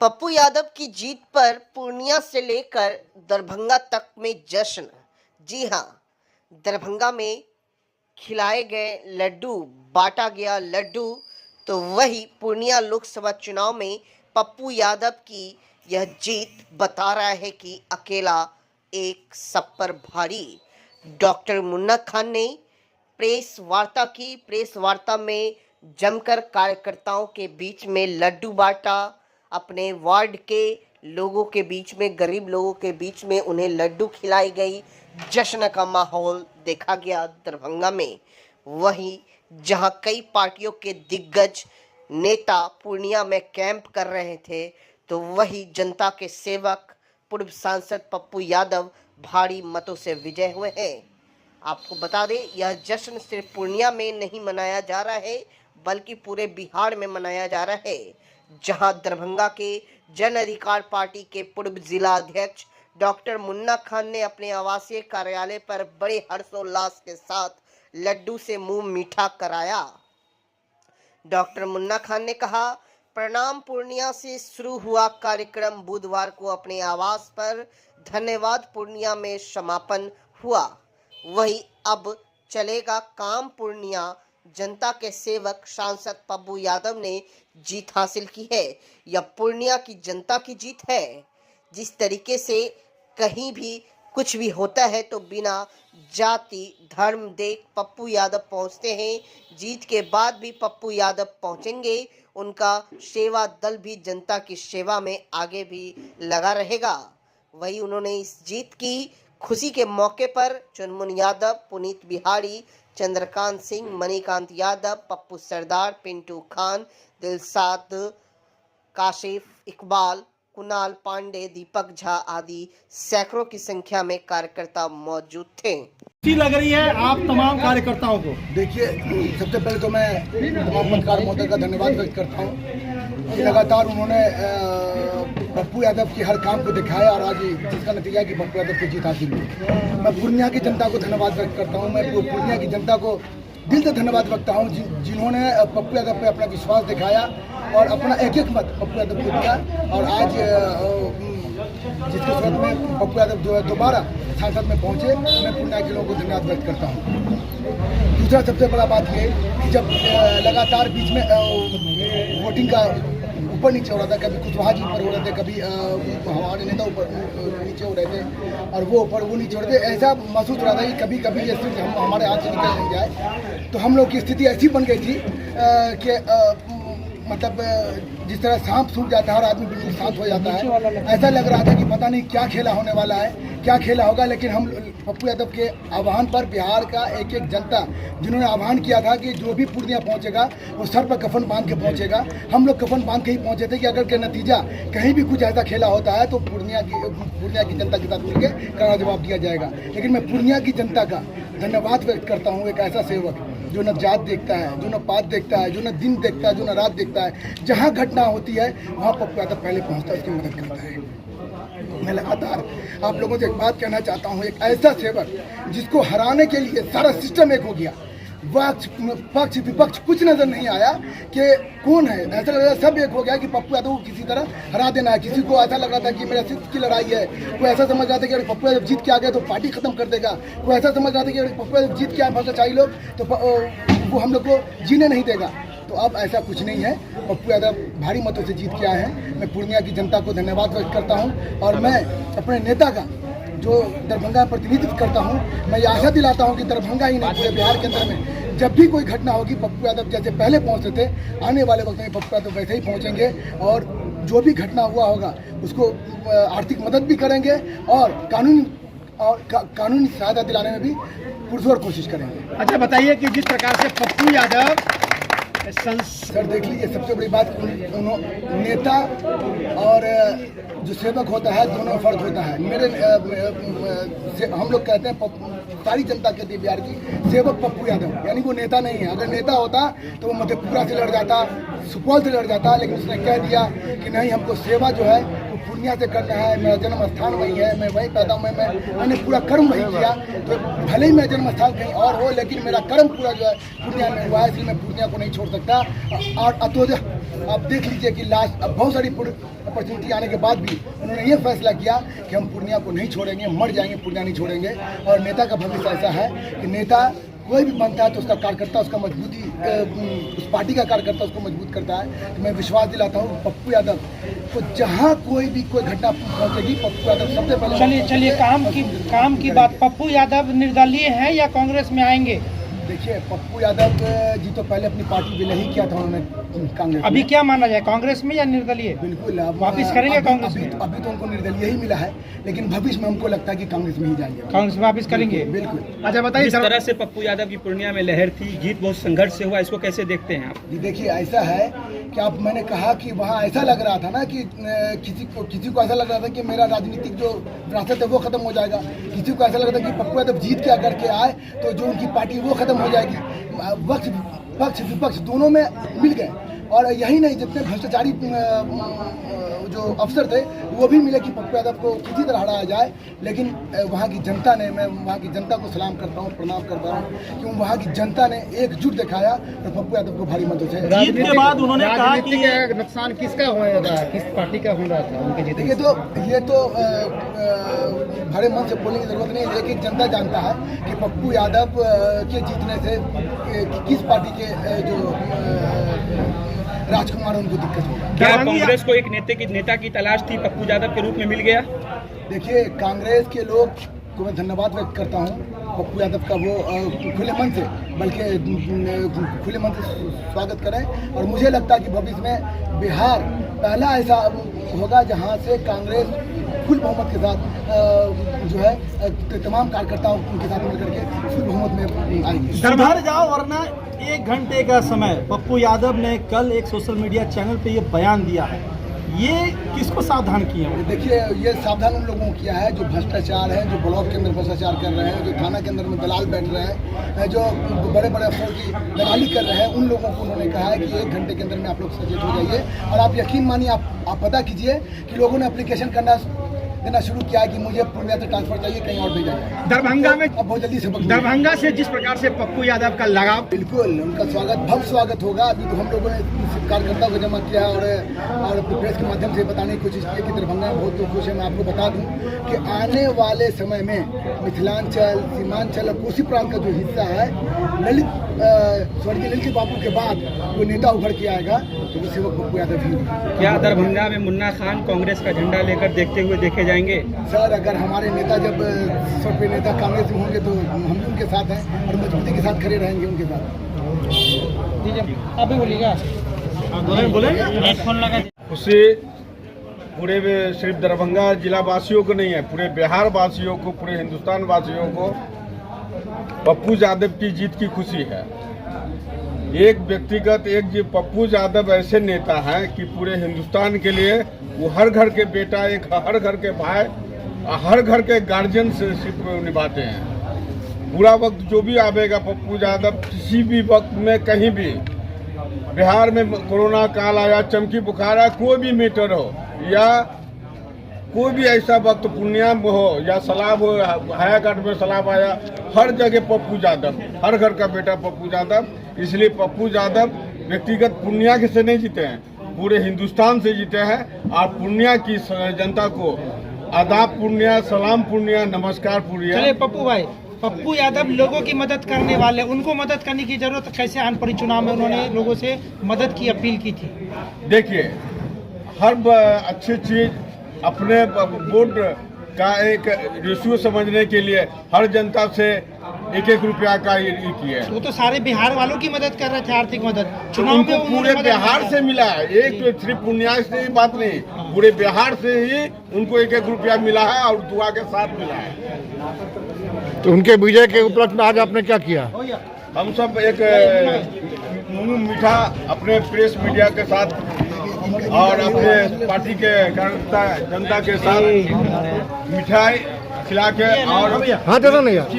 पप्पू यादव की जीत पर पूर्णिया से लेकर दरभंगा तक में जश्न। जी हां, दरभंगा में खिलाए गए लड्डू, बांटा गया लड्डू। तो वही पूर्णिया लोकसभा चुनाव में पप्पू यादव की यह जीत बता रहा है कि अकेला एक सब पर भारी। डॉक्टर मुन्ना खान ने प्रेस वार्ता की। प्रेस वार्ता में जमकर कार्यकर्ताओं के बीच में लड्डू बांटा। अपने वार्ड के लोगों के बीच में, गरीब लोगों के बीच में उन्हें लड्डू खिलाई गई। जश्न का माहौल देखा गया दरभंगा में। वहीं जहां कई पार्टियों के दिग्गज नेता पूर्णिया में कैंप कर रहे थे, तो वही जनता के सेवक पूर्व सांसद पप्पू यादव भारी मतों से विजय हुए हैं। आपको बता दें, यह जश्न सिर्फ पूर्णिया में नहीं मनाया जा रहा है, बल्कि पूरे बिहार में मनाया जा रहा है, जहां दरभंगा के जन अधिकार पार्टी के पूर्व जिला अध्यक्ष डॉक्टर मुन्ना खान ने अपने आवासीय कार्यालय पर बड़े हर्षोल्लास के साथ लड्डू से मुंह मीठा कराया। डॉक्टर मुन्ना खान ने कहा, प्रणाम पूर्णिया से शुरू हुआ कार्यक्रम बुधवार को अपने आवास पर धन्यवाद पूर्णिया में समापन हुआ। वही अब चलेगा काम पूर्णिया। जनता के सेवक सांसद पप्पू यादव ने जीत हासिल की है। यह पूर्णिया की जनता की जीत है। जिस तरीके से कहीं भी कुछ भी होता है तो बिना जाति धर्म देख पप्पू यादव पहुंचते हैं। जीत के बाद भी पप्पू यादव पहुंचेंगे। उनका सेवा दल भी जनता की सेवा में आगे भी लगा रहेगा। वही उन्होंने इस जीत की खुशी के मौके पर चुनमुन यादव, पुनीत बिहारी, चंद्रकांत सिंह, मणिकांत यादव, पप्पू सरदार, पिंटू खान, दिलशाद, काशिफ इकबाल, कुणाल पांडे, दीपक झा आदि सैकड़ों की संख्या में कार्यकर्ता मौजूद थे। लग रही है आप तमाम कार्यकर्ताओं को। देखिए, सबसे पहले तो मैं तमाम पत्रकार महोदय का धन्यवाद व्यक्त करता हूँ कि लगातार उन्होंने पप्पू यादव की हर काम को दिखाया और आज जिसका नतीजा कि पप्पू यादव की जीत हासिल हुई। मैं पूर्णिया की जनता को धन्यवाद व्यक्त करता हूँ। मैं पूर्णिया की जनता को दिल से धन्यवाद व्यक्त हूँ जिन्होंने पप्पू यादव पे अपना विश्वास दिखाया और अपना एक एक मत पप्पू यादव को दिया। और आज जिसके सूरत में पप्पू यादव जो है दोबारा सांसद में पहुंचे, मैं पूर्णिया के लोगों को धन्यवाद व्यक्त करता हूं। दूसरा सबसे बड़ा बात ये कि जब लगातार बीच में वोटिंग का ऊपर नीचे हो रहा था, कभी कुशवाहा जी ऊपर हो रहे थे, कभी हमारे नेता ऊपर नीचे हो रहे थे और वो ऊपर वो नीचे हो रहे थे, ऐसा महसूस हो रहा था कि कभी कभी ये स्थिति हमारे हाथ से निकल नहीं जाए। तो हम लोग की स्थिति ऐसी बन गई थी कि मतलब जिस तरह सांप सूख जाता है और आदमी बिल्कुल शांत हो जाता है, ऐसा लग रहा था कि पता नहीं क्या खेला होने वाला है, क्या खेला होगा। लेकिन हम पप्पू यादव के आह्वान पर बिहार का एक एक जनता जिन्होंने आह्वान किया था कि जो भी पूर्णिया पहुंचेगा वो सर पर कफन बांध के पहुंचेगा, हम लोग कफन बांध के ही पहुंचे थे कि अगर के नतीजा कहीं भी कुछ ऐसा खेला होता है तो पूर्णिया की जनता के साथ मिलकर कड़ा जवाब दिया जाएगा। लेकिन मैं पूर्णिया की जनता का धन्यवाद व्यक्त करता हूँ। एक ऐसा सेवक जो न जात देखता है, जो न पात देखता है, जो न दिन देखता है, जो न रात देखता है, जहाँ घटना होती है वहाँ पप्पू यादव पहले पहुँचता है, उसकी मदद करता है। मैं लगातार आप लोगों से एक बात कहना चाहता हूँ, एक ऐसा सेवक जिसको हराने के लिए सारा सिस्टम एक हो गया, पक्ष विपक्ष कुछ नजर नहीं आया कि कौन है, ऐसा लग रहा सब एक हो गया कि पप्पू यादव को किसी तरह हरा देना है। किसी को ऐसा लग रहा था कि मेरा सीट की लड़ाई है, कोई ऐसा समझ रहा था कि अगर पप्पू यादव जीत के आ गए तो पार्टी खत्म कर देगा, कोई ऐसा समझ रहा था कि अगर पप्पू यादव जीत के आए भ्रष्टाचारी लोग तो वो हम लोग को जीने नहीं देगा। तो अब ऐसा कुछ नहीं है, पप्पू यादव भारी मतों से जीत के आए हैं। मैं पूर्णिया की जनता को धन्यवाद व्यक्त करता हूँ और मैं अपने नेता का जो दरभंगा प्रतिनिधित्व करता हूँ, मैं ये आशा दिलाता हूँ कि दरभंगा ही नहीं पूरे बिहार के अंदर में जब भी कोई घटना होगी पप्पू यादव जैसे पहले पहुँचते थे, आने वाले वक्त में पप्पू यादव वैसे ही पहुँचेंगे और जो भी घटना हुआ होगा उसको आर्थिक मदद भी करेंगे और कानूनी सहायता दिलाने में भी पुरजोर कोशिश करेंगे। अच्छा बताइए कि जिस प्रकार से पप्पू यादव सर देख लीजिए, सबसे बड़ी बात नेता और जो सेवक होता है दोनों में फर्क होता है। हम लोग कहते हैं सारी जनता कहती है बिहार की सेवक पप्पू यादव, यानी वो नेता नहीं है। अगर नेता होता तो वो मधेपुरा से लड़ जाता, सुपौल से लड़ जाता, लेकिन उसने कह दिया कि नहीं, हमको सेवा जो है वो पूर्णिया से करना है, मेरा जन्म स्थान वही है, मैं वहीं पैदा हूँ, मैंने पूरा कर्म वही किया। तो भले ही मेरा जन्म स्थान कहीं और हो, लेकिन मेरा कर्म पूरा जो है पूर्णिया में हुआ है, इसलिए मैं पूर्णिया को नहीं छोड़ सकता। और आप देख लीजिए कि लास्ट अब बहुत सारी अपॉर्चुनिटी आने के बाद भी उन्होंने ये फैसला किया कि हम पूर्णिया को नहीं छोड़ेंगे, मर जाएंगे पूर्णिया नहीं छोड़ेंगे। और नेता का भविष्य ऐसा है कि नेता कोई भी बनता है तो उसका कार्यकर्ता उसका मजबूती उस पार्टी का कार्यकर्ता उसको मजबूत करता है। तो मैं विश्वास दिलाता हूँ पप्पू यादव को जहाँ कोई भी कोई घटना पहुँचेगी, पप्पू यादव सबसे पहले। चलिए काम की बात, पप्पू यादव निर्दलीय है या कांग्रेस में आएंगे? देखिए पप्पू यादव जी तो पहले अपनी पार्टी विलय ही किया था उन्होंने कांग्रेस। अभी क्या माना जाए, कांग्रेस में या निर्दलीय? बिल्कुल वापस करेंगे कांग्रेस में? अभी तो उनको निर्दलीय ही मिला है, लेकिन भविष्य में हमको लगता है कि कांग्रेस में ही जाएंगे, कांग्रेस में वापस करेंगे। बिल्कुल। अच्छा बताइए, जिस तरह से पप्पू यादव की पूर्णिया में लहर थी, जीत बहुत संघर्ष से हुआ, इसको कैसे देखते हैं आप? जी देखिए ऐसा है कि आप मैंने कहा कि वहाँ ऐसा लग रहा था ना कि किसी को ऐसा लग रहा था कि मेरा राजनीतिक जो विरासत है वो खत्म हो जाएगा, किसी को ऐसा लग रहा था कि पप्पू यादव जीत के अगर के आए तो जो उनकी पार्टी वो खत्म हो जाएगी। पक्ष विपक्ष दोनों में मिल गए, और यही नहीं जितने भ्रष्टाचारी जो अफसर थे वो भी मिले कि पप्पू यादव को किसी तरह हटाया जाए। लेकिन वहाँ की जनता ने, मैं वहाँ की जनता को सलाम करता हूँ, प्रणाम करता हूँ कि वहाँ की जनता ने एकजुट दिखाया और पप्पू यादव को भारी मतों से जीत के बाद उन्होंने कहा कि नुकसान किसका हो रहा था, किस पार्टी का हो रहा था उनके जीतने देखिए ये तो भरे मन से बोलने की जरूरत नहीं है, लेकिन जनता जानता है कि पप्पू यादव के जीतने से किस पार्टी के जो राजकुमार उनको दिक्कत होगा। क्या कांग्रेस को एक नेता की तलाश थी, पप्पू यादव के रूप में मिल गया? देखिए कांग्रेस के लोग को मैं धन्यवाद व्यक्त करता हूँ पप्पू यादव का, वो खुले मन से, बल्कि खुले मन से स्वागत करें। और मुझे लगता है कि भविष्य में बिहार पहला ऐसा होगा जहाँ से कांग्रेस फुल बहुमत के साथ जो है तमाम कार्यकर्ताओं उनके साथ मिलकर के फुल बहुमत में आएंगे। सुधर जाओ वरना 1 घंटे का समय। पप्पू यादव ने कल एक सोशल मीडिया चैनल पे ये बयान दिया है, ये किसको सावधान किए हैं? देखिए ये सावधान उन लोगों को किया है जो भ्रष्टाचार है, जो ब्लॉक के अंदर भ्रष्टाचार कर रहे हैं, जो थाना के अंदर में दलाल बैठ रहे हैं, जो बड़े बड़े अफसरों की दलाली कर रहे हैं, उन लोगों को उन्होंने कहा है कि 1 घंटे के अंदर में आप लोग सचेत हो जाइए। और आप यकीन मानिए, आप पता कीजिए कि लोगों ने एप्लीकेशन करना देना शुरू किया है कि मुझे पूर्णिया से ट्रांसफर चाहिए, कहीं और भेजा जाए। दरभंगा में अब बहुत जल्दी सबक दरभंगा से जिस प्रकार से पप्पू यादव का लगाव, बिल्कुल उनका भव्य स्वागत होगा। अभी तो हम लोगों ने कार्यकर्ताओं को जमा किया और प्रेस के माध्यम से बताने की कोशिश की कि दरभंगा में बहुत खुश है। मैं आपको बता दूं कि आने वाले समय में मिथिलांचल, सीमांचल और कोसी प्रांत का जो हिस्सा है, स्वर्गीय ललित बाबू के बाद वो नेता उभर के आएगा, तो वो सेवक पप्पू यादव ही। क्या दरभंगा में मुन्ना खान कांग्रेस का झंडा लेकर देखते हुए देखे जाएंगे? सर अगर हमारे नेता जब सब नेता कांग्रेस में होंगे तो हम भी उनके साथ हैं और मजबूती के साथ खड़े रहेंगे उनके साथ। आप भी बोलिएगा। उसे पूरे सिर्फ दरभंगा जिला वासियों को नहीं है, पूरे बिहार वासियों को, पूरे हिंदुस्तान वासियों को पप्पू यादव की जीत की खुशी है। एक व्यक्तिगत जो पप्पू यादव ऐसे नेता हैं कि पूरे हिंदुस्तान के लिए वो हर घर के बेटा, एक हर घर के भाई, हर घर के गार्जियन से निभाते हैं। पूरा वक्त जो भी आवेगा पप्पू यादव किसी भी वक्त में कहीं भी, बिहार में कोरोना काल आया, चमकी बुखार आया, कोई भी मैटर हो या कोई भी ऐसा वक्त पूर्णिया में हो या सलाब हो, हायाघाट में सलाब आया, हर जगह पप्पू यादव, हर घर का बेटा पप्पू यादव। इसलिए पप्पू यादव व्यक्तिगत पूर्णिया के से नहीं जीते हैं, पूरे हिंदुस्तान से जीते हैं। और पूर्णिया की जनता को आदाब पूर्णिया, सलाम पूर्णिया, नमस्कार पूर्णिया। चलिए पप्पू भाई, पप्पू यादव लोगों की मदद करने वाले, उनको मदद करने की जरूरत कैसे आनपड़ी चुनाव में उन्होंने लोगों से मदद की अपील की थी? देखिए हर अच्छी चीज अपने वोट का एक रेशियो समझने के लिए हर जनता से 1-1 रुपया का ये किया है। वो तो सारे बिहार वालों की मदद कर रहे थे, आर्थिक मदद चुनाव उनको में पूरे बिहार से मिला है, एक तो सिर्फ पूर्णिया से ही बात नहीं, पूरे बिहार से ही उनको 1-1 रुपया मिला है और दुआ के साथ मिला है। तो उनके विजय के उपलक्ष्य में आज आपने क्या किया? हम सब एक मुंह मीठा अपने प्रेस मीडिया के साथ और अपने पार्टी के कार्यकर्ता जनता के साथ मिठाई खिला के और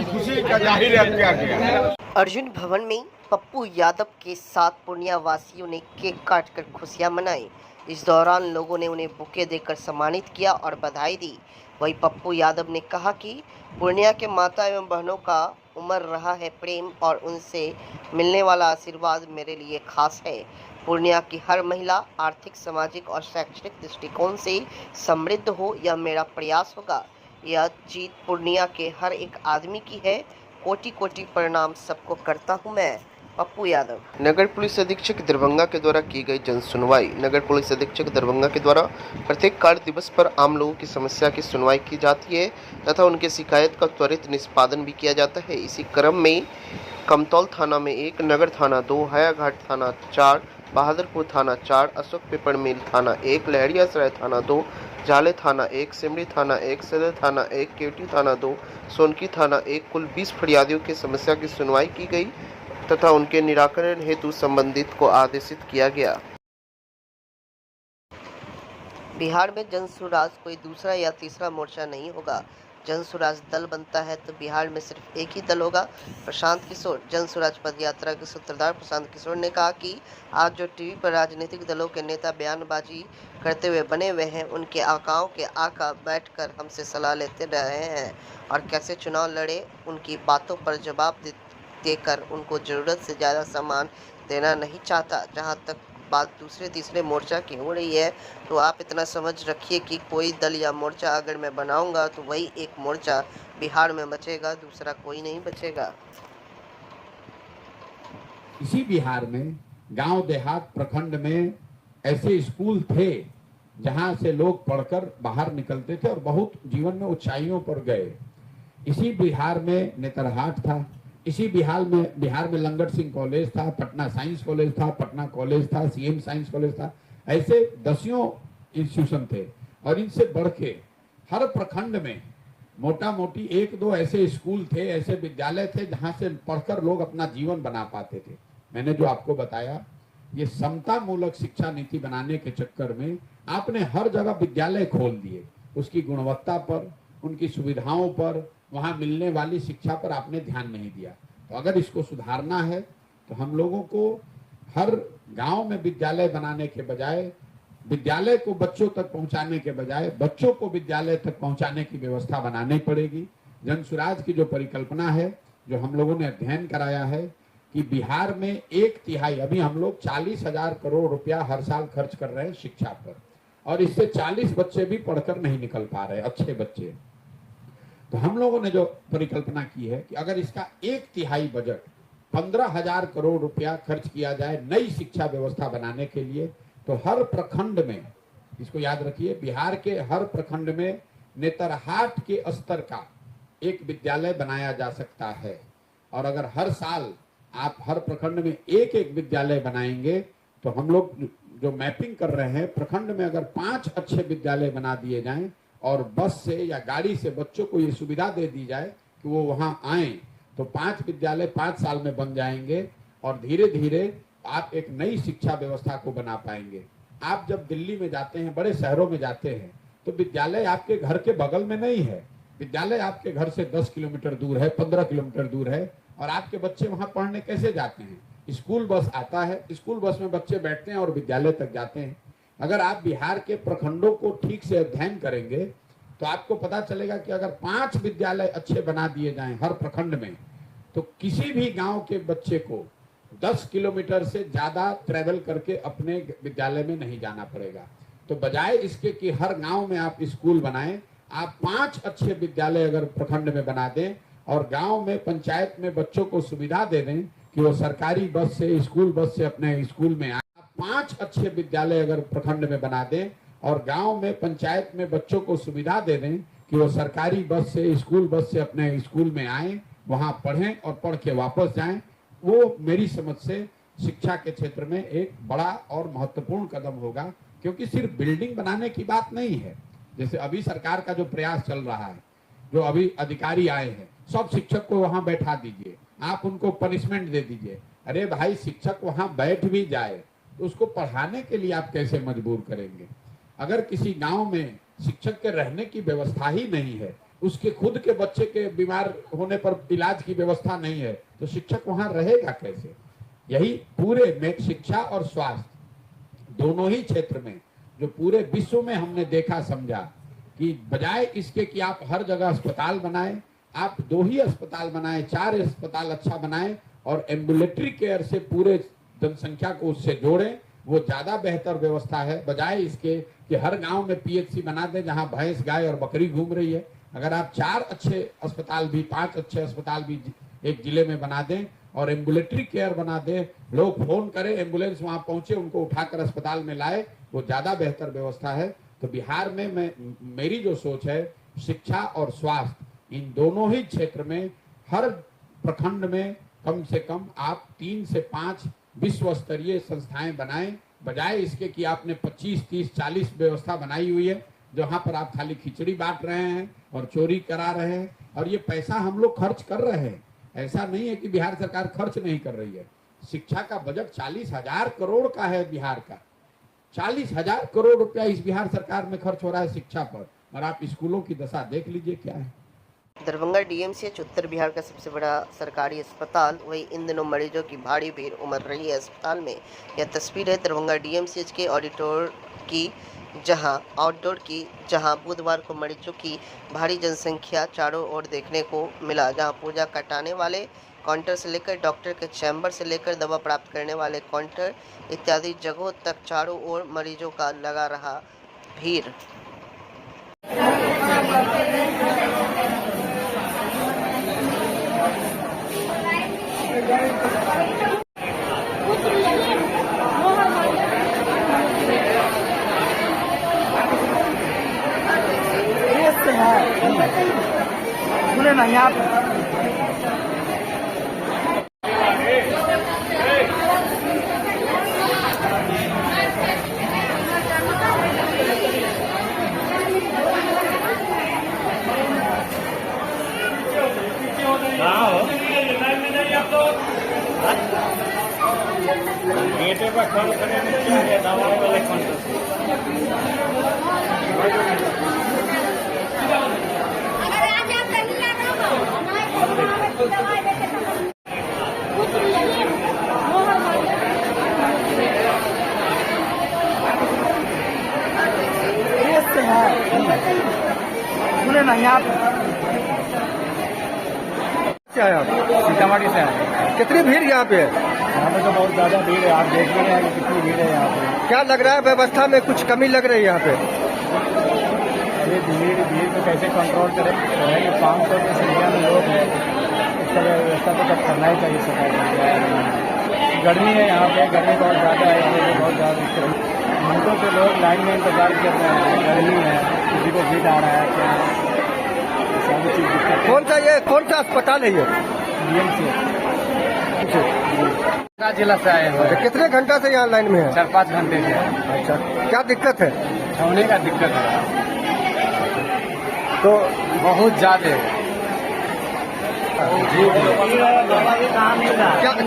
खुशी का जाहिर किया। अर्जुन भवन में पप्पू यादव के साथ पूर्णिया वासियों ने केक काटकर खुशियां मनाई। इस दौरान लोगों ने उन्हें बुके देकर सम्मानित किया और बधाई दी। वहीं पप्पू यादव ने कहा कि पूर्णिया के माता एवं बहनों का उमड़ रहा है प्रेम और उनसे मिलने वाला आशीर्वाद मेरे लिए खास है। पूर्णिया की हर महिला आर्थिक, सामाजिक और शैक्षणिक दृष्टिकोण से समृद्ध हो, यह मेरा प्रयास होगा। यह जीत पूर्णिया के हर एक आदमी की है। कोटि कोटि प्रणाम सबको करता हूं मैं। पप्पू यादव। नगर पुलिस अधीक्षक दरभंगा के द्वारा की गई जन सुनवाई। नगर पुलिस अधीक्षक दरभंगा के द्वारा प्रत्येक कार्य दिवस पर आम लोगों की समस्या की सुनवाई की जाती है तथा उनके शिकायत का त्वरित निष्पादन भी किया जाता है। इसी क्रम में कमतौल थाना में 1, नगर थाना 2, हयाघाट थाना 4, बहादुरपुर थाना 4, अशोक पेपर मिल थाना 1, लहरियासराय थाना 2, जाले थाना 1, सिमरी थाना 1, सदर थाना 1, केवटी थाना 2, सोनकी थाना 1 कुल 20 फरियादियों की समस्या की सुनवाई की गई तथा उनके निराकरण हेतु संबंधित को आदेशित किया गया। बिहार में जन सुराज कोई दूसरा या तीसरा मोर्चा नहीं होगा। जन सुराज दल बनता है तो बिहार में सिर्फ एक ही दल होगा। प्रशांत किशोर। जन सुराज पद यात्रा के सूत्रधार प्रशांत किशोर ने कहा कि आज जो टीवी पर राजनीतिक दलों के नेता बयानबाजी करते हुए बने हुए हैं, उनके आकाओं के आका बैठकर हमसे सलाह लेते रहे हैं और कैसे चुनाव लड़े, उनकी बातों पर जवाब देकर उनको ज़रूरत से ज़्यादा सामान देना नहीं चाहता। जहां तक बात दूसरे तीसरे मोर्चा की हो रही है, तो आप इतना समझ रखिए कि कोई दल या मोर्चा अगर मैं बनाऊंगा तो वही एक मोर्चा बिहार में बचेगा, दूसरा कोई नहीं बचेगा। इसी बिहार में गांव देहात प्रखंड में ऐसे स्कूल थे जहां से लोग पढ़कर बाहर निकलते थे और बहुत जीवन में ऊंचाइयों पर गए। इसी बिहार में नेतरहाट था, इसी बिहार में लंगट सिंह कॉलेज था, पटना साइंस कॉलेज था, पटना कॉलेज था, सीएम साइंस कॉलेज था। ऐसे दसियों इंस्टीट्यूशन थे और इनसे बढ़ के हर प्रखंड में मोटा मोटी 1-2 ऐसे स्कूल थे, ऐसे विद्यालय थे जहां से पढ़कर लोग अपना जीवन बना पाते थे। मैंने जो आपको बताया, ये समता मूलक शिक्षा नीति बनाने के चक्कर में आपने हर जगह विद्यालय खोल दिए। उसकी गुणवत्ता पर, उनकी सुविधाओं पर, वहां मिलने वाली शिक्षा पर आपने ध्यान नहीं दिया। तो अगर इसको सुधारना है तो हम लोगों को हर गांव में विद्यालय बनाने के बजाय, विद्यालय को बच्चों तक पहुंचाने के बजाय बच्चों को विद्यालय तक पहुंचाने की व्यवस्था बनानी पड़ेगी। जन सुराज की जो परिकल्पना है, जो हम लोगों ने अध्ययन कराया है कि बिहार में 1/3, अभी हम लोग 40,000 करोड़ रुपया हर साल खर्च कर रहे हैं शिक्षा पर, और इससे 40 बच्चे भी पढ़कर नहीं निकल पा रहे, अच्छे बच्चे। तो हम लोगों ने जो परिकल्पना की है कि अगर इसका 1/3 बजट 15,000 करोड़ रुपया खर्च किया जाए नई शिक्षा व्यवस्था बनाने के लिए, तो हर प्रखंड में, इसको याद रखिए, बिहार के हर प्रखंड में नेतरहाट के स्तर का एक विद्यालय बनाया जा सकता है। और अगर हर साल आप हर प्रखंड में एक विद्यालय बनाएंगे तो हम लोग जो मैपिंग कर रहे हैं, प्रखंड में अगर 5 अच्छे विद्यालय बना दिए जाएं और बस से या गाड़ी से बच्चों को ये सुविधा दे दी जाए कि वो वहां आए, तो 5 विद्यालय 5 साल में बन जाएंगे और धीरे धीरे आप एक नई शिक्षा व्यवस्था को बना पाएंगे। आप जब दिल्ली में जाते हैं, बड़े शहरों में जाते हैं, तो विद्यालय आपके घर के बगल में नहीं है। विद्यालय आपके घर से 10 किलोमीटर दूर है, 15 किलोमीटर दूर है, और आपके बच्चे वहां पढ़ने कैसे जाते हैं? स्कूल बस आता है, स्कूल बस में बच्चे बैठते हैं और विद्यालय तक जाते हैं। अगर आप बिहार के प्रखंडों को ठीक से अध्ययन करेंगे तो आपको पता चलेगा कि अगर 5 विद्यालय अच्छे बना दिए जाएं हर प्रखंड में, तो किसी भी गांव के बच्चे को 10 किलोमीटर से ज्यादा ट्रेवल करके अपने विद्यालय में नहीं जाना पड़ेगा। तो बजाय इसके कि हर गांव में आप स्कूल बनाएं, आप 5 अच्छे विद्यालय अगर प्रखंड में बना दें और गांव में, पंचायत में बच्चों को सुविधा दे दें कि वो सरकारी बस से, स्कूल बस से अपने स्कूल में आए। 5 अच्छे विद्यालय अगर प्रखंड में बना दें और गांव में, पंचायत में बच्चों को सुविधा दे दें कि वो सरकारी बस से, स्कूल बस से अपने स्कूल में आए, वहां पढ़ें और पढ़ के वापस जाएं, वो मेरी समझ से शिक्षा के क्षेत्र में एक बड़ा और महत्वपूर्ण कदम होगा। क्योंकि सिर्फ बिल्डिंग बनाने की बात नहीं है। जैसे अभी सरकार का जो प्रयास चल रहा है, जो अभी अधिकारी आए हैं, सब शिक्षक को वहां बैठा दीजिए, आप उनको पनिशमेंट दे दीजिए। अरे भाई, शिक्षक वहां बैठ भी जाए तो उसको पढ़ाने के लिए आप कैसे मजबूर करेंगे? अगर किसी गांव में शिक्षक के रहने की व्यवस्था ही नहीं है, उसके खुद के बच्चे के बीमार होने पर इलाज की व्यवस्था नहीं है, तो शिक्षक वहां रहेगा कैसे? यही पूरे में शिक्षा और स्वास्थ्य दोनों ही क्षेत्र में, जो पूरे विश्व में हमने देखा समझा कि बजाय इसके कि आप हर जगह अस्पताल बनाएं, आप 2 ही अस्पताल बनाएं, 4 अस्पताल अच्छा बनाएं और एम्बुलेटरी केयर से पूरे जनसंख्या को उससे जोड़ें, वो ज्यादा बेहतर व्यवस्था है, बजाय इसके कि हर गांव में पीएचसी बना दें जहां भैंस, गाय और बकरी घूम रही है। अगर आप 4 अच्छे अस्पताल भी, 5 अच्छे अस्पताल भी एक जिले में बना दें और एम्बुलेटरी केयर बना दें, लोग फोन करें, एम्बुलेंस वहां पहुंचे, उनको उठाकर अस्पताल में लाए, वो ज्यादा बेहतर व्यवस्था है। तो बिहार में मेरी जो सोच है, शिक्षा और स्वास्थ्य इन दोनों ही क्षेत्र में हर प्रखंड में कम से कम आप 3 से 5 विश्व स्तरीय संस्थाएं बनाएं, बजाय इसके कि आपने 25, 30, 40 व्यवस्था बनाई हुई है जहां पर आप खाली खिचड़ी बांट रहे हैं और चोरी करा रहे हैं। और ये पैसा हम लोग खर्च कर रहे हैं, ऐसा नहीं है कि बिहार सरकार खर्च नहीं कर रही है। शिक्षा का बजट 40,000 करोड़ का है बिहार का, 40,000 करोड़ रुपया इस बिहार सरकार में खर्च हो रहा है शिक्षा पर, और आप स्कूलों की दशा देख लीजिए क्या है। दरभंगा डीएमसीएच उत्तर बिहार का सबसे बड़ा सरकारी अस्पताल, वही इन दिनों मरीजों की भारी भीड़ उमड़ रही है अस्पताल में। यह तस्वीर है दरभंगा डीएमसीएच के ऑडिटोर की, जहां बुधवार को मरीजों की भारी जनसंख्या चारों ओर देखने को मिला। जहां पूजा कटाने वाले काउंटर से लेकर डॉक्टर के चैम्बर से लेकर दवा प्राप्त करने वाले काउंटर इत्यादि जगहों तक चारों ओर मरीजों का लगा रहा भीड़। बोले ना यहाँ पे गेटे पर खड़े खड़े में क्या है, दवाई वाले काउंटर बोले ना यहाँ पे सीतामढ़ी से आए। कितनी भीड़ यहाँ पे है? यहाँ पे तो बहुत ज्यादा भीड़ है, आप देख रहे हैं कि कितनी भीड़ है यहाँ पे। क्या लग रहा है व्यवस्था में कुछ कमी लग रही है यहाँ पे? ये भीड़ को कैसे कंट्रोल करें? 500 के संख्या में लोग हैं, इसका व्यवस्था तो सब करना ही चाहिए सरकार। गर्मी है यहाँ पे, गर्मी बहुत ज़्यादा है, इसलिए बहुत ज़्यादा दिक्कत है। घंटों से लोग लाइन में इंतजार कर रहे हैं, गर्मी है, किसी को भीड़ आ रहा है, क्या सारी चीज़ दिक्कत। कौन सा अस्पताल है ये? जिला से आए हुए हैं। कितने घंटा से यहाँ लाइन में है? 4-5 घंटे से। अच्छा, क्या दिक्कत है? होने का दिक्कत है तो बहुत ज्यादा।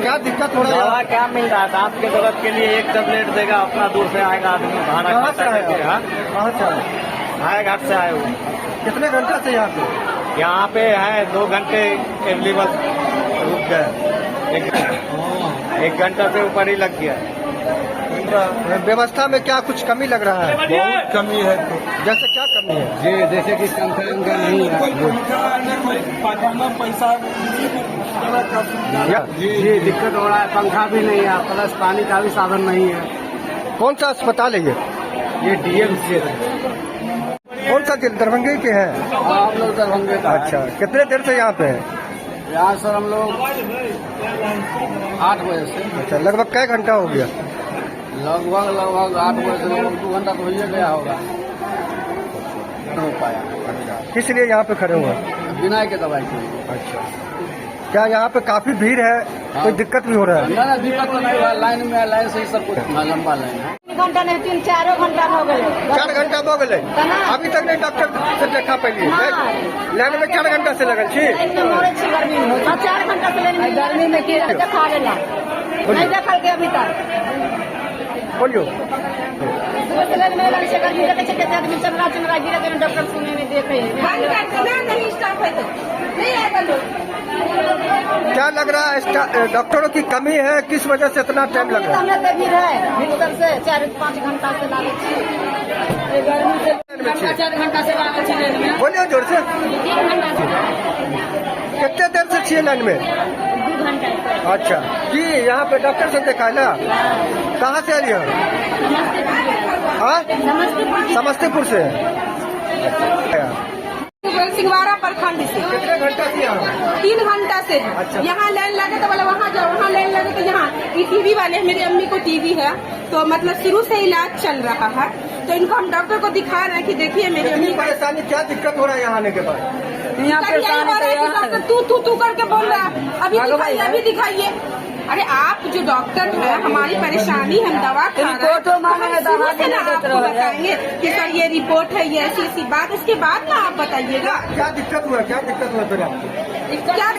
क्या दिक्कत हो रहा है? दवा क्या मिल रहा है? आपके जरूरत के लिए एक टेबलेट देगा, अपना दूर से आएगा आदमी, भाड़ा कहाँ से आएगा, कहाँ से आए? आए घाट से आए हुए। कितने घंटा से यहाँ पे? यहाँ पे है 2 घंटे अवेलेबल, रुक गए, 1 घंटा से ऊपर ही लग गया। व्यवस्था में क्या कुछ कमी लग रहा है? बहुत कमी है। जैसे क्या कमी है? जी, जैसे कि कंफर्म का नहीं है जी, दिक्कत हो रहा है, पंखा भी नहीं है, प्लस पानी का भी साधन नहीं है। कौन सा अस्पताल है ये डीएमसी कौन सा जिला? दरभंगे के हैं आप लोग दरभंगे का। अच्छा, कितने देर से यहाँ पे है? यहाँ सर हम लोग 8 बजे से। अच्छा, लगभग कै घंटा हो गया? लगभग 8 बजे से 2 घंटा तो हो ही गया होगा, नहीं हो पाया। किस लिए यहाँ पे खड़े हुए हैं? बिना के दवाई के। अच्छा, क्या यहाँ पे काफी भीड़ है? कोई दिक्कत भी हो रहा है? ना दिक्कत तो नहीं हुआ, लाइन में, लाइन से ही सब कुछ लंबा लाइन है। घंटा नहीं, 3-4 घंटा हो गए। 4 घंटा हो गए, अभी तक नहीं डॉक्टर से देखा पहले? लाइन में 4 घंटा से लगल छी? 4 घंटा से गर्मी में देखा लेला, नहीं देखल के अभी तक। बोलियो चमड़ा गिरे डॉक्टर सुने में देखे क्या लग रहा है? डॉक्टरों की कमी है, किस वजह से इतना टाइम लग रहा है? भीड़ है, से 4-5 घंटा से गर्मी से 4 घंटा से। बोलिए जोर से। 3 घंटा से। कितने देर से 6 लाइन में? 2 घंटा से। अच्छा जी, यहाँ पे डॉक्टर से देखा है ना? कहाँ से आ रही हो? हाँ, समस्तीपुर से। सिंहवाड़ा प्रखंड से। कितने घंटा से यहाँ? 3 घंटा से। अच्छा। यहाँ लाइन लगे तो बोले वहाँ जाओ, वहाँ लाइन लगे तो यहाँ। ये टीवी वाले, मेरी अम्मी को टीवी है, तो मतलब शुरू से इलाज चल रहा है, तो इनको हम डॉक्टर को दिखा रहे हैं कि देखिए मेरी अम्मी को परेशानी, क्या दिक्कत हो रहा है यहाँ आने के बाद? यहाँ डॉक्टर तू करके बोल रहा है, अभी दिखाइए, अभी दिखाइए। अरे आप जो डॉक्टर है, हमारी परेशानी, हम दवा खा रहे हैं, शुरू से ना आपको बताएंगे कि सर ये रिपोर्ट है, ये ऐसी ऐसी बात, उसके बाद ना आप बताइएगा क्या दिक्कत हुआ, क्या दिक्कत हुआ फिर आपको? क्या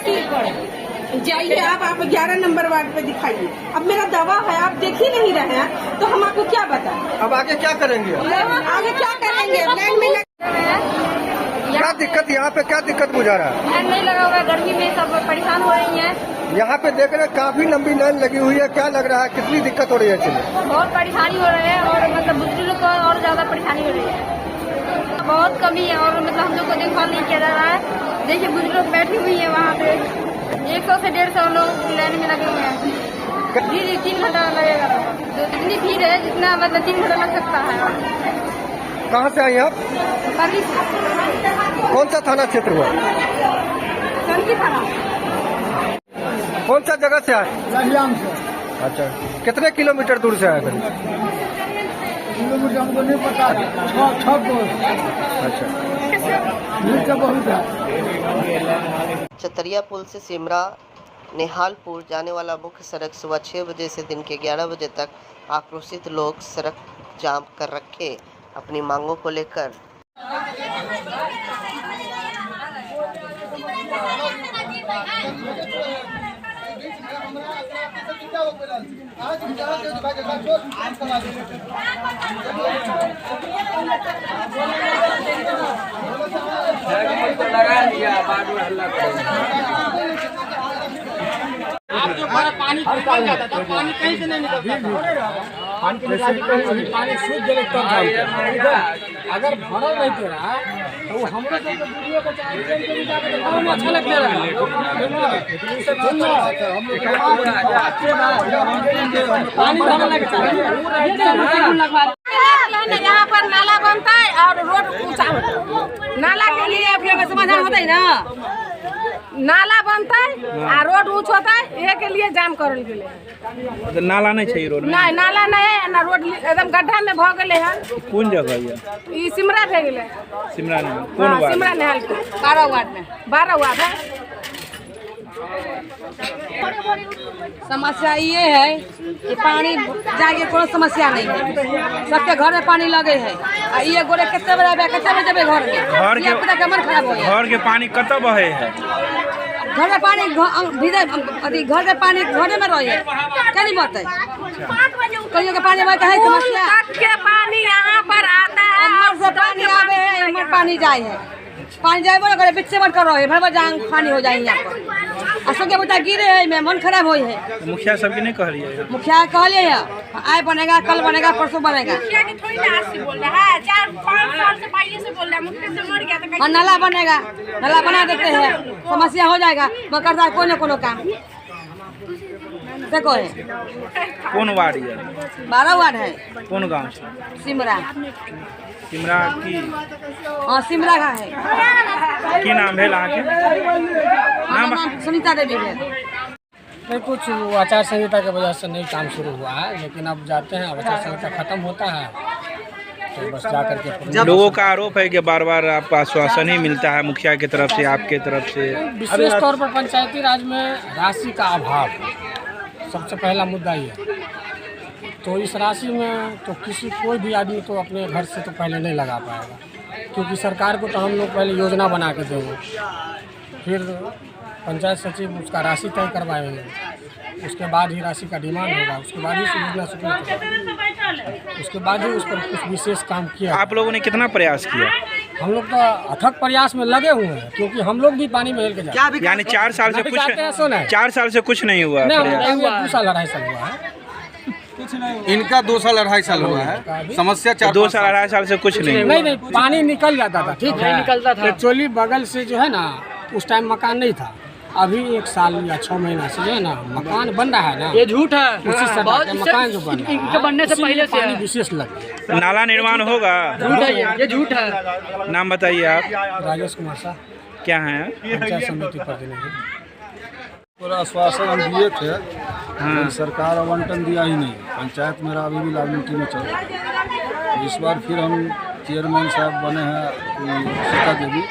जाइए आप 11 नंबर वार्ड पे दिखाइए। अब मेरा दवा है, आप देख ही नहीं रहे हैं, तो हम आपको क्या बताएं? अब आगे क्या करेंगे? आगे क्या करेंगे? लाइन में क्या दिक्कत, यहाँ पे क्या दिक्कत बुझा रहा है? लाइन नहीं लगा हुआ, गर्मी में सब परेशान हो रही है। यहाँ पे देख रहे काफी लंबी लाइन लगी हुई है, क्या लग रहा है, कितनी दिक्कत हो रही है? चलिए, बहुत परेशानी हो रही है, और मतलब बुजुर्ग को और ज्यादा परेशानी हो रही है, बहुत कमी है, और मतलब हम लोग को देखभाल नहीं किया जा रहा है। देखिए बुजुर्ग बैठी हुई है वहाँ पे, 100 से 150 लोग लाइन में लगे हुए हैं। जी 3 घंटा लगेगा, तो जितनी भीड़ है, जितना मतलब 3 घंटा लग सकता है। कहाँ से आई आप? कौन सा थाना क्षेत्र हुआ? कौन सा जगह से आए? लहियाम से। अच्छा, कितने किलोमीटर दूर से आए? किलोमीटर हमको नहीं पता, 6 अच्छा, बहुत है। चतरिया पुल से सिमरा निहालपुर जाने वाला मुख्य सड़क सुबह 6 बजे से दिन के 11 बजे तक आक्रोशित लोग सड़क जाम कर रखे अपनी मांगों को लेकर। आप जो पानी निकल जाता था, पानी कहीं से नहीं निकलता था। पानी सूख गए तब अगर भरल नहीं दे रहा तो हम लोग वीडियो को अच्छा लग रहा है। यहाँ पर नाला बनता है और रोड ऊंचा होता है। नाला के लिए समाधान होता है ना, नाला बनता है और रोड ऊंच होता है, ये के लिए जाम करल गेले। नाला नहीं चाहिए रोड में? नहीं, नाला नहीं है ना, रोड एकदम गड्ढा में भ गेले है। कौन जगह है? ई सिमरा भे गेले। सिमरा में कौन वार्ड? सिमरा निहालपुर 12 वार्ड में, 12 वार्ड है। समस्या ये है कि पानी जाके कोई समस्या नहीं है, सबके घर में पानी लगे है। ये गोरे कितने बजे घर में घर के मन खराब हो गया। घर के पानी कत बहे है? घर में पानी घर में पानी घरे में रहे क्या नहीं बताए, कहियो के पानी बहता है समस्या के पानी यहाँ पर आता है, से पानी आवे है, पानी जाए है, पानी जाए बोले करे बिच से बंद कर रहे भर जांग पानी हो जाए यहाँ पर। असंख्य बता गिरे है, मैं मन खराब हुई है। मुखिया सबके नहीं कह रही है? मुखिया कहलिए है आए बनेगा, कल बनेगा, परसों बनेगा। हाँ, नाला बनेगा, नाला बना देते हैं, समस्या हो जाएगा, मैं करता है कोई न कोनो काम। देखो है कौन वार्ड है? 12 वार्ड है। कौन गाँव से? सिमरा। सिमरा की? हाँ, सिमरा का है। की नाम है यहाँ के? नाम सुनीता देवी है। नहीं, कुछ आचार संहिता की वजह से नहीं काम शुरू हुआ है, लेकिन अब जाते हैं, अब आचार संहिता खत्म होता है तो बस जा करके। लोगों का आरोप है कि बार बार आपको आश्वासन ही मिलता है मुखिया की तरफ से, आपके तरफ से। विशेष तौर पर पंचायती राज में राशि का अभाव सबसे पहला मुद्दा ही है। तो इस राशि में तो कोई भी आदमी तो अपने घर से तो पहले नहीं लगा पाएगा, क्योंकि सरकार को तो हम लोग पहले योजना बना के देंगे, फिर पंचायत सचिव उसका राशि तय करवाएंगे, उसके बाद ही राशि का डिमांड होगा, उसके बाद ही योजना शुरू होगा, उसके बाद ही उस पर कुछ विशेष काम किया। आप लोगों ने कितना प्रयास किया? हम लोग तो अथक प्रयास में लगे हुए हैं, क्योंकि हम लोग भी पानी में हेल के जाते हैं। यानी 4 साल से कुछ 4 साल से कुछ नहीं हुआ? 2 साल 2.5 साल हुआ है। इनका 2 साल 2.5 साल हुआ है, समस्या 2 साल 2.5 साल से कुछ नहीं। पानी निकल जाता था, ठीक है, निकलता था। एक्चुअली बगल से जो है ना, उस टाइम मकान नहीं था, अभी 1 साल या 6 महीना से जो है ना मकान बन रहा है ना, ये झूठ है। उसी से मकान जो बन रहा है इनके बनने से पहले से पानी विशेष लग गया। नाला निर्माण होगा? झूठ है, ये झूठ है। नाम बताइए आप। राजेश कुमार शाह, क्या है? पंचायत समिति प्रतिनिधि। पूरा आश्वासन हम दिए थे, हाँ। सरकार आवंटन दिया ही नहीं। पंचायत मेरा अभी भी लाइबिलिटी में चल रहा है। इस बार फिर हम चेयरमैन साहब बने हैं सीता देवी,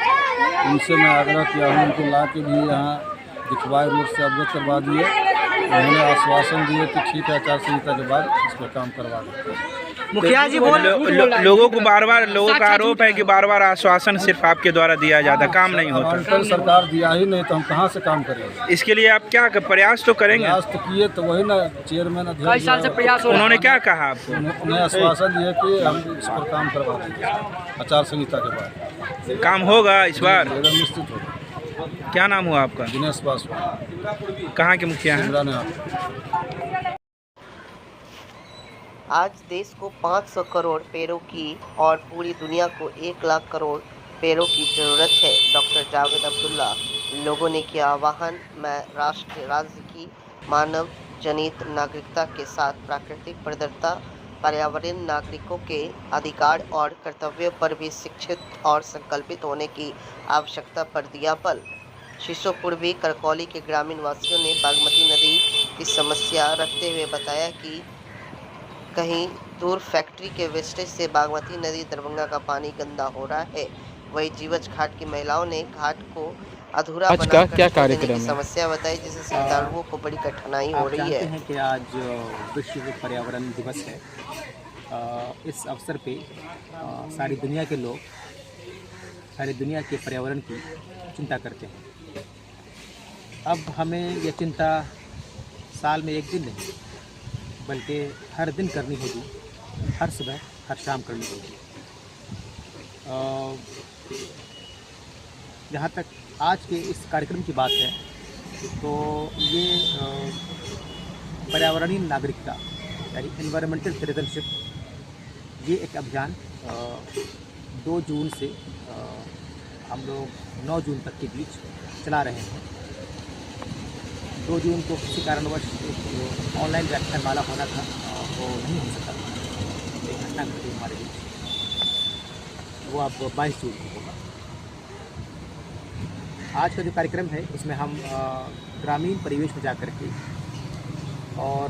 उनसे मैं आग्रह किया हूँ, उनको ला के भी यहाँ दिखवाए, रोड से अवगत करवा दिए। उन्होंने आश्वासन दिए कि ठीक है, आचार संहिता के बाद इस पर काम करवा देंगे। मुखिया जी लोगों को बार-बार, लोगों का आरोप है कि बार-बार आश्वासन सिर्फ आपके द्वारा दिया जाता, काम नहीं होता। आवंटन सरकार दिया ही नहीं तो हम कहाँ से काम करेंगे? इसके लिए आप क्या प्रयास तो करेंगे? प्रयास तो किए, तो वही ना चेयरमैन कई साल से अध्यक्ष प्रयास हो रहा है। उन्होंने क्या कहा आपको? उन्हें आश्वासन दिए कि हम इस पर काम करवा देंगे आचार संहिता के बाद। काम होगा इस बार? एकदम निश्चित होगा। क्या नाम हुआ आपका? दिनेश पासवान, कहाँ के मुखिया हैं? इमरान है। आज देश को 500 करोड़ पेड़ों की और पूरी दुनिया को 1 लाख करोड़ पेड़ों की ज़रूरत है। डॉक्टर जावेद अब्दुल्ला लोगों ने किया आह्वान। मैं राष्ट्र राज्य की मानव जनित नागरिकता के साथ प्राकृतिक प्रदरता, पर्यावरण, नागरिकों के अधिकार और कर्तव्यों पर भी शिक्षित और संकल्पित होने की आवश्यकता पर दिया बल। शिशोपूर्वी करकौली के ग्रामीण वासियों ने बागमती नदी की समस्या रखते हुए बताया कि कहीं दूर फैक्ट्री के वेस्टेज से बागमती नदी दरभंगा का पानी गंदा हो रहा है। वहीं जीवछ घाट की महिलाओं ने घाट को अधूरा बनाकर क्या देने कार्यक्रम की है? समस्या बताई, जिससे श्रद्धालुओं को बड़ी कठिनाई हो रही है। हैं कि आज विश्व पर्यावरण दिवस है। इस अवसर पे सारी दुनिया के लोग सारी दुनिया के पर्यावरण की चिंता करते हैं। अब हमें यह चिंता साल में एक दिन नहीं बल्कि हर दिन करनी होगी, हर सुबह हर शाम करनी होगी। जहाँ तक आज के इस कार्यक्रम की बात है तो ये पर्यावरणीय नागरिकता यानी एनवायरमेंटल सिटीजनशिप, ये एक अभियान 2 जून से हम लोग 9 जून तक के बीच चला रहे हैं। 2 जून को किसी कारणवश एक ऑनलाइन व्याख्यानमाला होना था, वो नहीं हो सका। एक घटना घटी हमारे बीच, वो अब 22 जून को होगा। आज का जो कार्यक्रम है इसमें हम ग्रामीण परिवेश में जा कर के और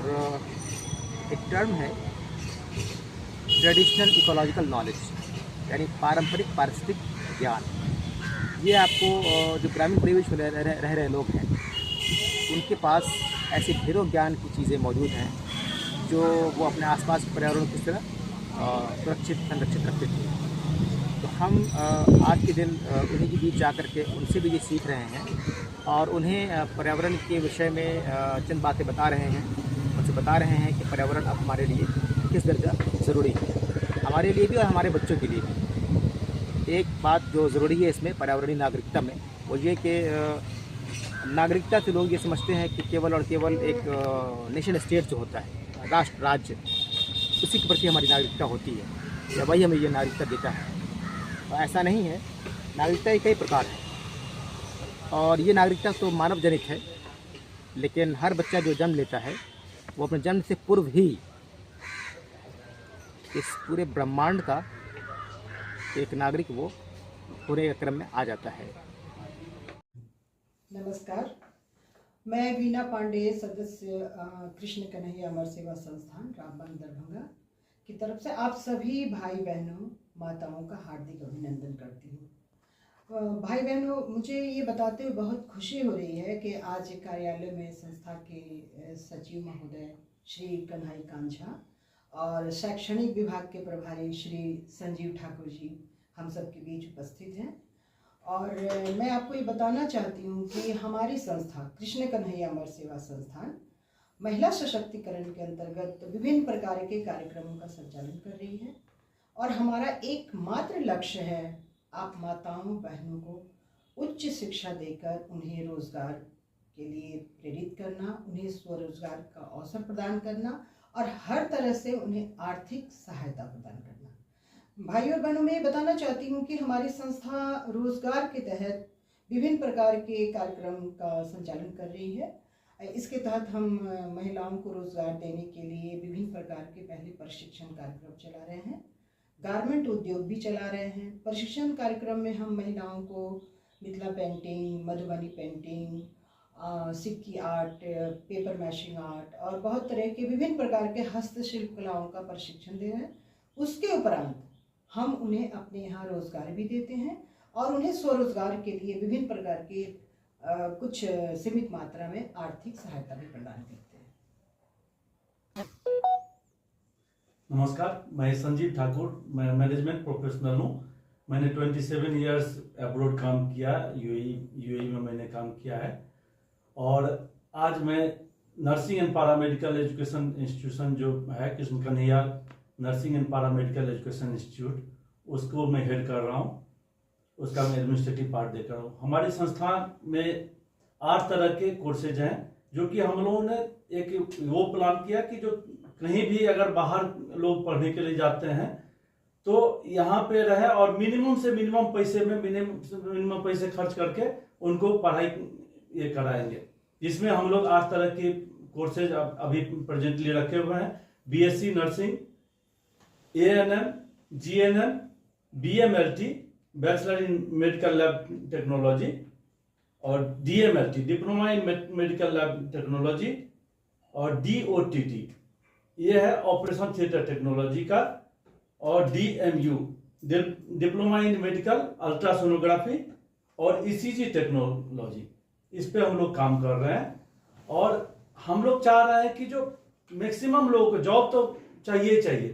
एक टर्म है ट्रेडिशनल इकोलॉजिकल नॉलेज यानी पारंपरिक पारिस्थितिक ज्ञान। ये आपको जो ग्रामीण परिवेश में रह रहे लोग हैं उनके पास ऐसे ढेरों ज्ञान की चीज़ें मौजूद हैं जो वो अपने आसपास पर्यावरण किस तरह सुरक्षित संरक्षित रखते थे। तो हम आज के दिन उन्हीं के बीच जा कर के उनसे भी ये सीख रहे हैं और उन्हें पर्यावरण के विषय में चंद बातें बता रहे हैं। उनसे बता रहे हैं कि पर्यावरण अब हमारे लिए किस दर्जा ज़रूरी है, हमारे लिए भी और हमारे बच्चों के लिए भी। एक बात जो ज़रूरी है इसमें पर्यावरणीय नागरिकता में वो ये कि नागरिकता से लोग ये समझते हैं कि केवल और केवल एक नेशन स्टेट जो होता है, राष्ट्र राज्य, उसी के प्रति हमारी नागरिकता होती है या वही हमें ये नागरिकता देता है। तो ऐसा नहीं है। नागरिकता के कई प्रकार हैं और ये नागरिकता तो मानव जनित है, लेकिन हर बच्चा जो जन्म लेता है वो अपने जन्म से पूर्व ही इस पूरे ब्रह्मांड का एक नागरिक वो पूरे क्रम में आ जाता है। नमस्कार, मैं वीना पांडे, सदस्य कृष्ण कन्हैया अमर सेवा संस्थान रामबन दरभंगा की तरफ से आप सभी भाई बहनों माताओं का हार्दिक अभिनंदन करती हूँ। भाई बहनों, मुझे ये बताते हुए बहुत खुशी हो रही है कि आज कार्यालय में संस्था के सचिव महोदय श्री कन्हई कांझा और शैक्षणिक विभाग के प्रभारी श्री संजीव ठाकुर जी हम सब के बीच उपस्थित हैं। और मैं आपको ये बताना चाहती हूँ कि हमारी संस्था कृष्ण कन्हैया अमर सेवा संस्थान महिला सशक्तिकरण के अंतर्गत विभिन्न प्रकार के कार्यक्रमों का संचालन कर रही है और हमारा एकमात्र लक्ष्य है आप माताओं बहनों को उच्च शिक्षा देकर उन्हें रोजगार के लिए प्रेरित करना, उन्हें स्वरोजगार का अवसर प्रदान करना और हर तरह से उन्हें आर्थिक सहायता प्रदान करना। भाई और बहनों, मैं ये बताना चाहती हूँ कि हमारी संस्था रोजगार के तहत विभिन्न प्रकार के कार्यक्रम का संचालन कर रही है। इसके तहत हम महिलाओं को रोजगार देने के लिए विभिन्न प्रकार के पहले प्रशिक्षण कार्यक्रम चला रहे हैं, गारमेंट उद्योग भी चला रहे हैं। प्रशिक्षण कार्यक्रम में हम महिलाओं को मिथिला पेंटिंग, मधुबनी पेंटिंग, सिक्की आर्ट, पेपर मैशिंग आर्ट और बहुत तरह के विभिन्न प्रकार के हस्तशिल्प कलाओं का प्रशिक्षण दे रहे हैं। उसके उपरांत हम उन्हें अपने यहाँ रोजगार भी देते हैं और उन्हें स्वरोजगार के लिए विभिन्न प्रकार के कुछ सीमित मात्रा में आर्थिक सहायता भी प्रदान करते हैं। नमस्कार, मैं संजीव ठाकुर, मैं मैनेजमेंट प्रोफेशनल हूँ। मैंने 27 इयर्स अब्रॉड काम किया, यूएई में मैंने काम किया है और आज मैं nursing and paramedical education institution जो है Krishna Kanhaiya nursing and paramedical education institute, उसको मैं हेड कर रहा हूँ। उसका मैं एडमिनिस्ट्रेटिव पार्ट देख रहा हूँ। हमारी संस्थान में 8 तरह के कोर्सेज हैं जो कि हम लोगों ने एक वो प्लान किया कि जो कहीं भी अगर बाहर लोग पढ़ने के लिए जाते हैं तो यहाँ पे रहे और मिनिमम से मिनिमम पैसे में मिनिमम पैसे खर्च करके उनको पढ़ाई ये कराएंगे। जिसमें हम लोग 8 तरह के कोर्सेज अभी प्रेजेंटली रखे हुए हैं। BSc nursing, ANM, GNM, BMLT, bachelor in medical lab technology और DMLT, diploma in medical lab technology और डीओटीटी, ये है ऑपरेशन थिएटर टेक्नोलॉजी का, और DMU, diploma in medical ultrasonography और ईसीजी टेक्नोलॉजी। इस पे हम लोग काम कर रहे हैं और हम लोग चाह रहे हैं कि जो मैक्सिमम लोगों को जॉब तो चाहिए,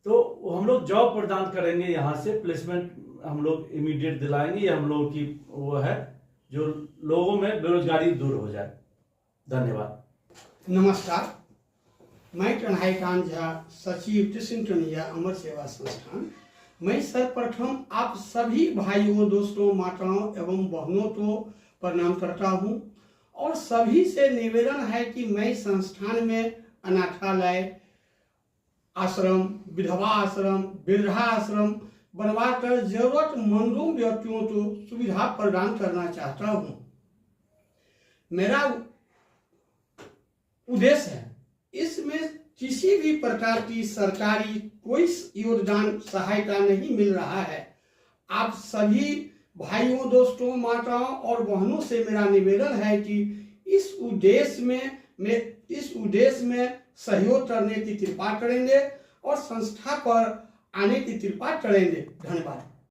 तो हम लोग जॉब प्रदान करेंगे। यहाँ से प्लेसमेंट हम लोग इमीडिएट दिलाएंगे। ये हम लोगों की वो है जो लोगों में बेरोजगारी दूर हो जाए। धन्यवाद। नमस्कार, मैं कन्हैया झा, सचिव कृष्ण कन्हैया अमर सेवा संस्थान। मैं सर्वप्रथम आप सभी भाइयों, दोस्तों, माताओं एवं बहनों को प्रणाम करता हूं और सभी से निवेदन है कि मैं संस्थान में अनाथालय, आश्रम, विधवा आश्रम, वृद्धा आश्रम बनवाकर जरूरतमंदों व्यक्तियों को सुविधा प्रदान करना चाहता हूं। मेरा उद्देश्य है, इसमें किसी भी प्रकार की सरकारी कोई योगदान सहायता नहीं मिल रहा है। आप सभी भाइयों, दोस्तों, माताओं और बहनों से मेरा निवेदन है कि इस उद्देश्य में सहयोग करने की कृपा करेंगे और संस्था पर आने की कृपा करेंगे। धन्यवाद।